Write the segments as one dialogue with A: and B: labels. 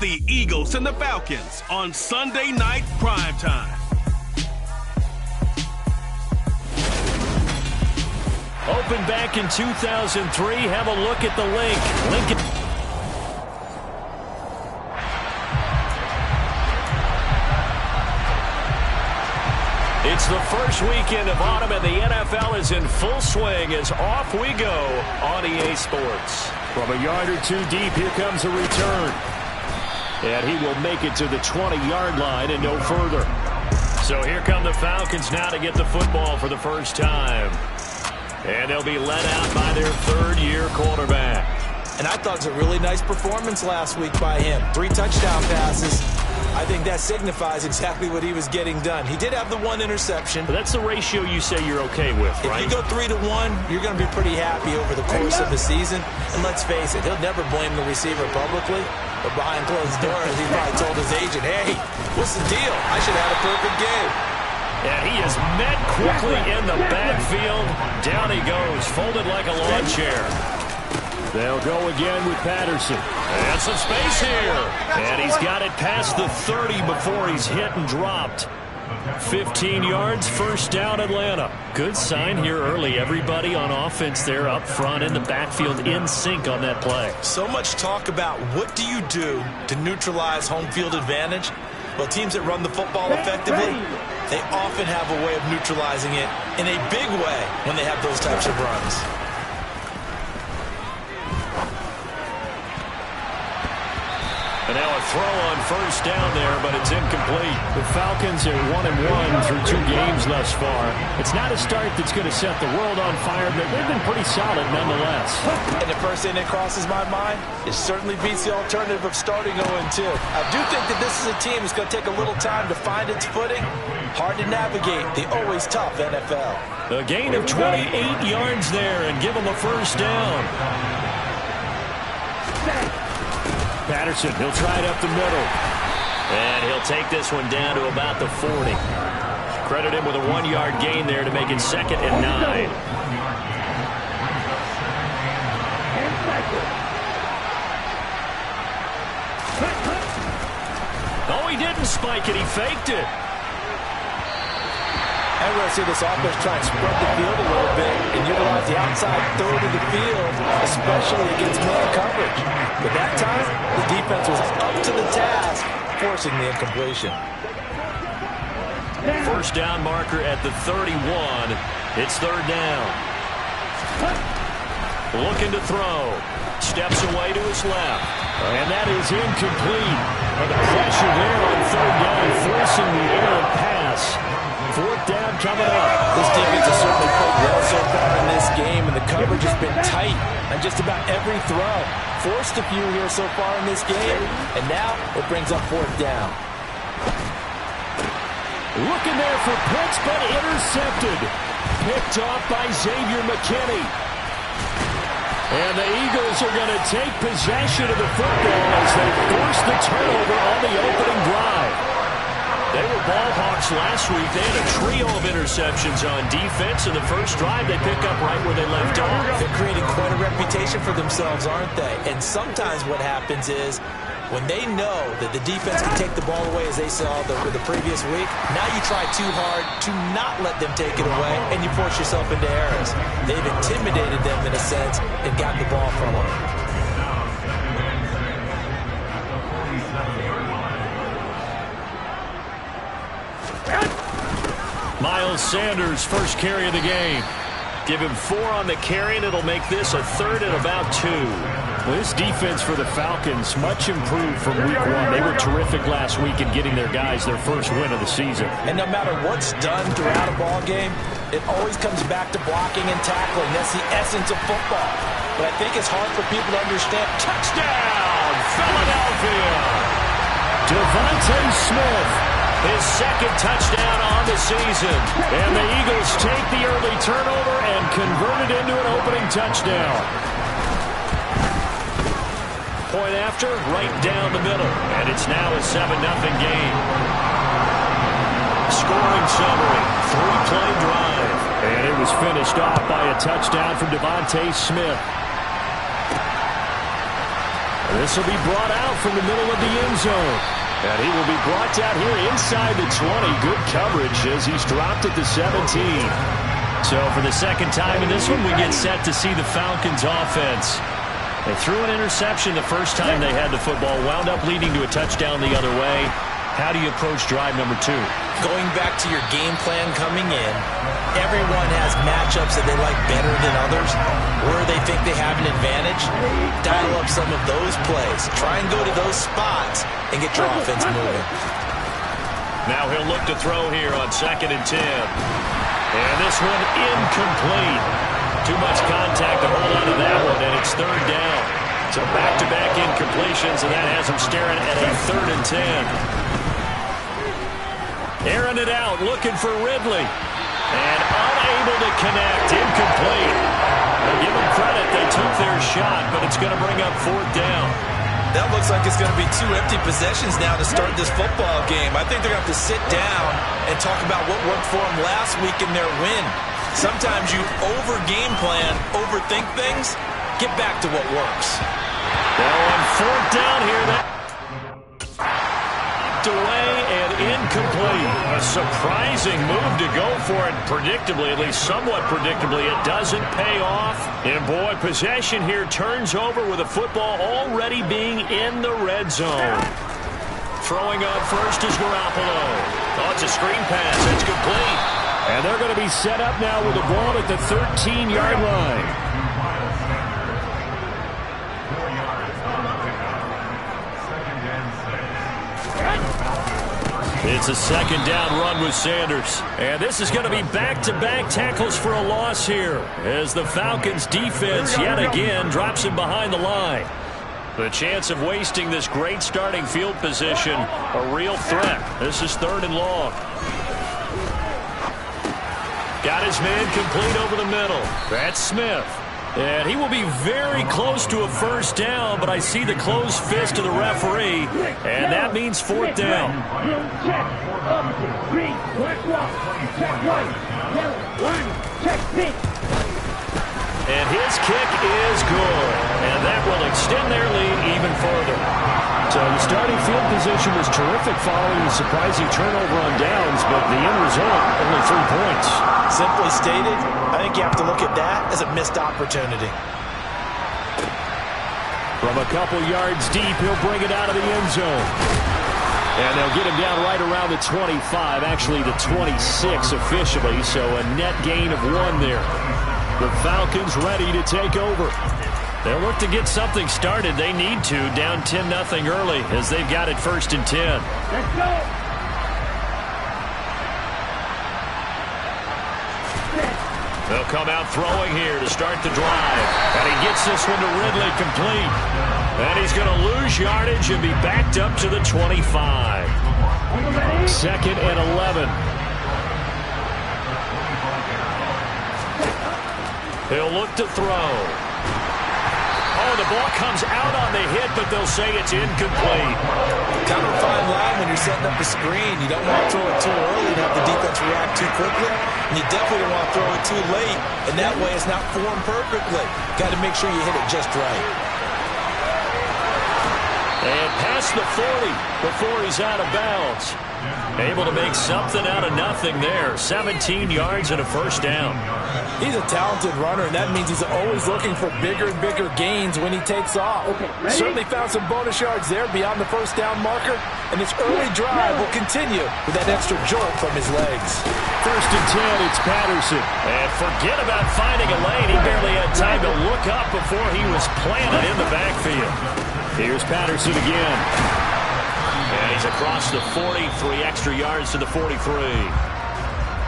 A: the Eagles and the Falcons on Sunday Night Primetime.
B: Opened back in 2003. Have a look at the link. Lincoln. It's the first weekend of autumn, and the NFL is in full swing as off we go on EA Sports. From a yard or two deep, here comes a return. And he will make it to the 20-yard line and no further. So here come the Falcons now to get the football for the first time. And they'll be led out by their third-year quarterback.
C: And I thought it was a really nice performance last week by him. 3 touchdown passes. I think that signifies exactly what he was getting done. He did have the 1 interception.
B: But that's the ratio you say you're okay with, right?
C: If you go 3-1, you're going to be pretty happy over the course of the season. And let's face it, he'll never blame the receiver publicly. But behind closed doors, he probably told his agent, hey, what's the deal? I should have had a perfect game.
B: And he is met quickly in the backfield. Down he goes, folded like a lawn chair. They'll go again with Patterson. And some space here. And he's got it past the 30 before he's hit and dropped. 15 yards, first down Atlanta. Good sign here early. Everybody on offense there up front in the backfield in sync on that play.
C: So much talk about what do you do to neutralize home field advantage? Well, teams that run the football effectively, they often have a way of neutralizing it in a big way when they have those types of runs.
B: And now a throw on first down there, but it's incomplete. The Falcons are 1-1 through 2 games thus far. It's not a start that's going to set the world on fire, but they've been pretty solid nonetheless.
C: And the first thing that crosses my mind, it certainly beats the alternative of starting 0-2. I do think that this is a team that's going to take a little time to find its footing. Hard to navigate the always tough NFL.
B: A gain of 28 yards there and give them a first down. Patterson, he'll try it up the middle. And he'll take this one down to about the 40. Credit him with a 1-yard gain there to make it 2nd and 9. Oh, he didn't spike it. He faked it.
C: And we're going to see this offense try and spread the field a little bit and utilize the outside third of the field, especially against man coverage. But that time, the defense was up to the task, forcing the incompletion.
B: First down marker at the 31. It's 3rd down. Looking to throw. Steps away to his left. And that is incomplete. And the pressure there on 3rd down, forcing the errant pass. 4th down coming up.
C: This defense has certainly played well so far in this game, and the coverage has been tight on just about every throw. Forced a few here so far in this game, and now it brings up 4th down.
B: Looking there for Pitts, but intercepted. Picked off by Xavier McKinney. And the Eagles are going to take possession of the football as they force the turnover on the opening drive. They were ball hawks last week. They had a trio of interceptions on defense. In the first drive, they pick up right where they left off.
C: They're creating quite a reputation for themselves, aren't they? And sometimes what happens is when they know that the defense can take the ball away, as they saw the previous week, now you try too hard to not let them take it away, and you force yourself into errors. They've intimidated them in a sense and got the ball from them.
B: Miles Sanders, first carry of the game. Give him 4 on the carry, and it'll make this a 3rd and about 2. Well, this defense for the Falcons, much improved from week 1. They were terrific last week in getting their guys their first win of the season.
C: And no matter what's done throughout a ball game, it always comes back to blocking and tackling. That's the essence of football. But I think it's hard for people to understand.
B: Touchdown, Philadelphia! Devontae Smith. His 2nd touchdown on the season. And the Eagles take the early turnover and convert it into an opening touchdown. Point after, right down the middle. And it's now a 7-0 game. Scoring summary, 3-play drive. And it was finished off by a touchdown from Devontae Smith. This will be brought out from the middle of the end zone. And he will be brought down here inside the 20. Good coverage as he's dropped at the 17. So for the second time in this one, we get set to see the Falcons offense. They threw an interception the first time they had the football, wound up leading to a touchdown the other way. How do you approach drive number 2?
C: Going back to your game plan coming in, everyone has matchups that they like better than others, where they think they have an advantage. Dial up some of those plays. Try and go to those spots and get your offense moving.
B: Now he'll look to throw here on 2nd and 10. And this one incomplete. Too much contact to hold on to that one, and it's 3rd down. So back-to-back incompletions, and that has him staring at a 3rd and 10. Airing it out, looking for Ridley. And unable to connect, incomplete. Well, give them credit, they took their shot, but it's going to bring up 4th down.
C: That looks like it's going to be 2 empty possessions now to start this football game. I think they're going to have to sit down and talk about what worked for them last week in their win. Sometimes you over-game plan, overthink things. Get back to what works.
B: Now on 4th down here, that away and incomplete. A surprising move to go for it predictably, at least somewhat predictably. It doesn't pay off. And boy, possession here turns over with a football already being in the red zone. Throwing up first is Garoppolo. Oh, it's a screen pass. It's complete. And they're going to be set up now with the ball at the 13-yard line. It's a 2nd down run with Sanders. And this is going to be back-to-back tackles for a loss here as the Falcons defense yet again drops him behind the line. The chance of wasting this great starting field position, a real threat. This is 3rd and long. Got his man complete over the middle. That's Smith. And he will be very close to a 1st down, but I see the closed fist of the referee, and that means 4th down. And his kick is good, and that will extend their lead even further. So the starting field position was terrific following the surprising turnover on downs, but the end result, only 3 points.
C: Simply stated, I think you have to look at that as a missed opportunity.
B: From a couple yards deep, he'll bring it out of the end zone. And they'll get him down right around the 25, actually the 26 officially, so a net gain of 1 there. The Falcons ready to take over. They'll look to get something started. They need to, down 10-0 early as they've got it 1st and 10.
D: Let's go!
B: They'll come out throwing here to start the drive. And he gets this one to Ridley complete. And he's going to lose yardage and be backed up to the 25. 2nd and 11. He'll look to throw. Oh, the ball comes out on the hit, but they'll say it's incomplete.
C: Kind of a fine line when you're setting up a screen. You don't want to throw it too early and have the defense react too quickly. And you definitely don't want to throw it too late. And that way it's not formed perfectly. Got to make sure you hit it just right.
B: And past the 40 before he's out of bounds. Able to make something out of nothing there. 17 yards and a 1st down.
C: He's a talented runner, and that means he's always looking for bigger and bigger gains when he takes off. Certainly found some bonus yards there beyond the 1st down marker, and this early drive will continue with that extra jolt from his legs.
B: 1st and 10, it's Patterson. And forget about finding a lane. He barely had time to look up before he was planted in the backfield. Here's Patterson again. And he's across the 40, 3 extra yards to the 43.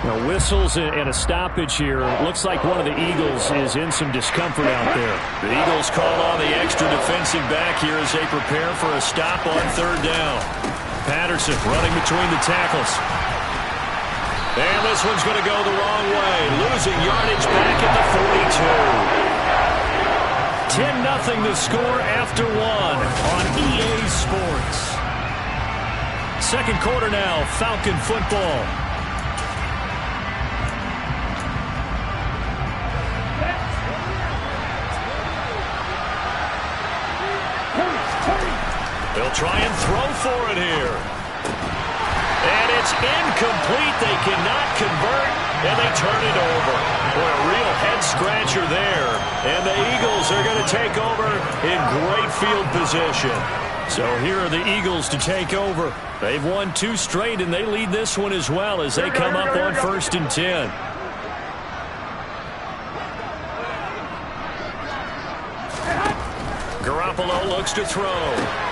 B: Now, whistles and a stoppage here. Looks like one of the Eagles is in some discomfort out there. The Eagles call on the extra defensive back here as they prepare for a stop on 3rd down. Patterson running between the tackles. And this one's going to go the wrong way. Losing yardage back at the 42. 10-0 the score after 1 on EA Sports. 2nd quarter now, Falcon football. They'll try and throw for it here. And it's incomplete. They cannot convert, and they turn it over. Boy, a real head-scratcher there. And the Eagles are going to take over in great field position. So here are the Eagles to take over. They've won 2 straight, and they lead this one as well as they come up on 1st and 10. Garoppolo looks to throw.